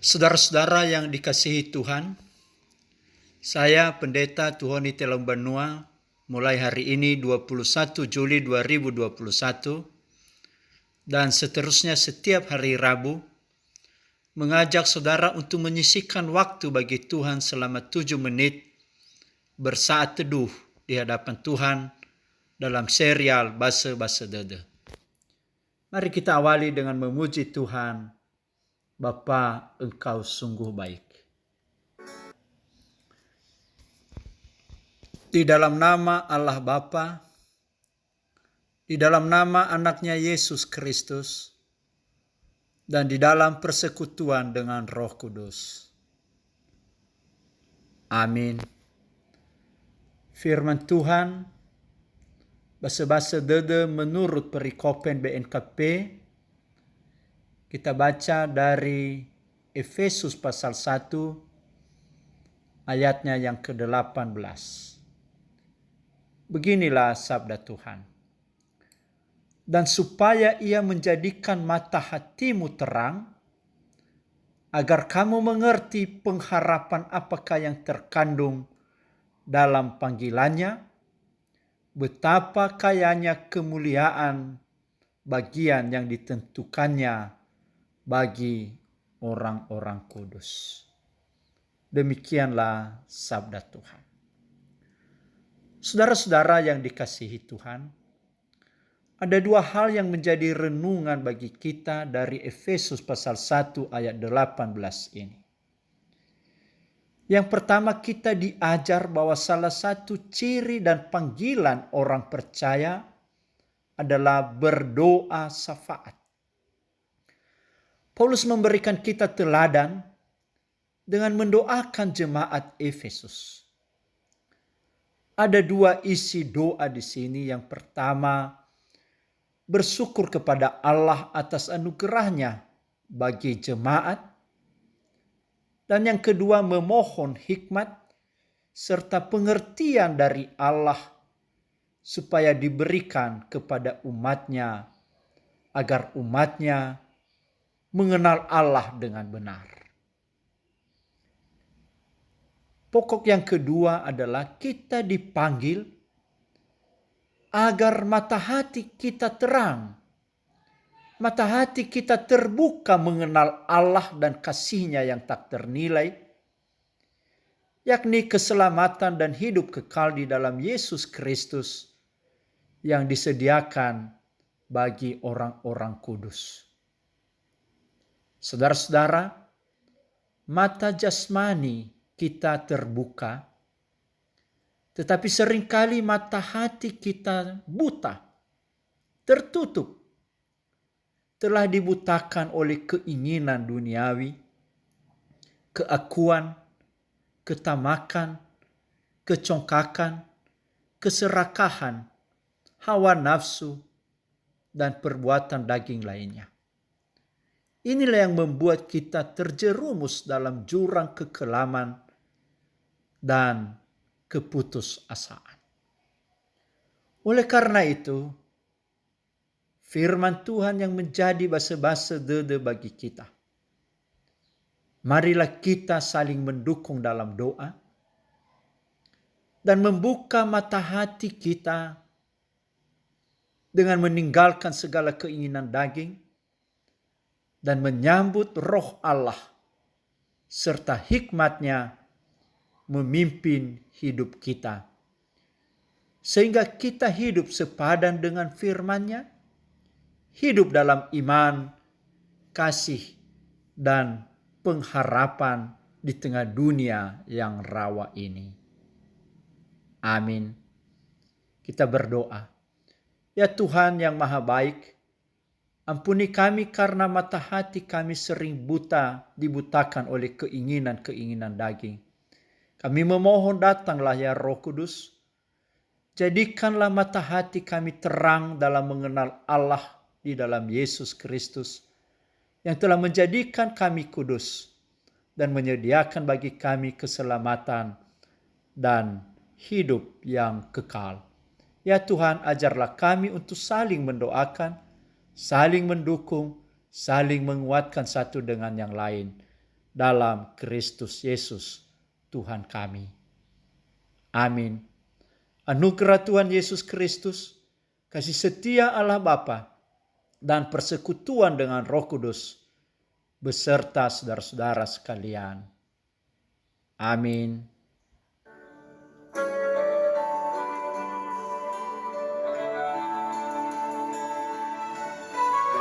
Saudara-saudara yang dikasihi Tuhan, saya Pendeta Tuhoni Telombanua mulai hari ini 21 Juli 2021 dan seterusnya setiap hari Rabu mengajak saudara untuk menyisihkan waktu bagi Tuhan selama 7 menit bersaat teduh di hadapan Tuhan dalam serial Basa-Basa Dede. Mari kita awali dengan memuji Tuhan. Bapa, Engkau sungguh baik. Di dalam nama Allah Bapa, di dalam nama anaknya Yesus Kristus, dan di dalam persekutuan dengan Roh Kudus. Amin. Firman Tuhan, Basa-Basa Dede menurut perikopen BNKP, kita baca dari Efesus pasal 1 ayatnya yang ke-18. Beginilah sabda Tuhan. Dan supaya ia menjadikan mata hatimu terang, agar kamu mengerti pengharapan apakah yang terkandung dalam panggilannya, betapa kayanya kemuliaan bagian yang ditentukannya bagi orang-orang kudus. Demikianlah sabda Tuhan. Saudara-saudara yang dikasihi Tuhan, ada dua hal yang menjadi renungan bagi kita dari Efesus pasal 1 ayat 18 ini. Yang pertama, kita diajar bahwa salah satu ciri dan panggilan orang percaya adalah berdoa syafaat. Paulus memberikan kita teladan dengan mendoakan jemaat Efesus. Ada dua isi doa di sini. Yang pertama, bersyukur kepada Allah atas anugerahnya bagi jemaat. Dan yang kedua, memohon hikmat serta pengertian dari Allah supaya diberikan kepada umatnya agar umatnya mengenal Allah dengan benar. Pokok yang kedua adalah kita dipanggil agar mata hati kita terang. Mata hati kita terbuka mengenal Allah dan kasih-Nya yang tak ternilai, yakni keselamatan dan hidup kekal di dalam Yesus Kristus yang disediakan bagi orang-orang kudus. Saudara-saudara, mata jasmani kita terbuka, tetapi seringkali mata hati kita buta, tertutup, telah dibutakan oleh keinginan duniawi, keakuan, ketamakan, kecongkakan, keserakahan, hawa nafsu, dan perbuatan daging lainnya. Inilah yang membuat kita terjerumus dalam jurang kekelaman dan keputusasaan. Oleh karena itu, firman Tuhan yang menjadi basa-basa dede bagi kita. Marilah kita saling mendukung dalam doa dan membuka mata hati kita dengan meninggalkan segala keinginan daging dan menyambut Roh Allah serta hikmat-Nya memimpin hidup kita. Sehingga kita hidup sepadan dengan firman-Nya, hidup dalam iman, kasih, dan pengharapan di tengah dunia yang rawa ini. Amin. Kita berdoa. Ya Tuhan yang Maha Baik, ampuni kami karena mata hati kami sering dibutakan oleh keinginan-keinginan daging. Kami memohon, datanglah ya Roh Kudus. Jadikanlah mata hati kami terang dalam mengenal Allah di dalam Yesus Kristus yang telah menjadikan kami kudus dan menyediakan bagi kami keselamatan dan hidup yang kekal. Ya Tuhan, ajarlah kami untuk saling mendoakan, saling mendukung, saling menguatkan satu dengan yang lain. dalam Kristus Yesus Tuhan kami. Amin. Anugerah Tuhan Yesus Kristus, kasih setia Allah Bapa, dan persekutuan dengan Roh Kudus beserta saudara-saudara sekalian. Amin.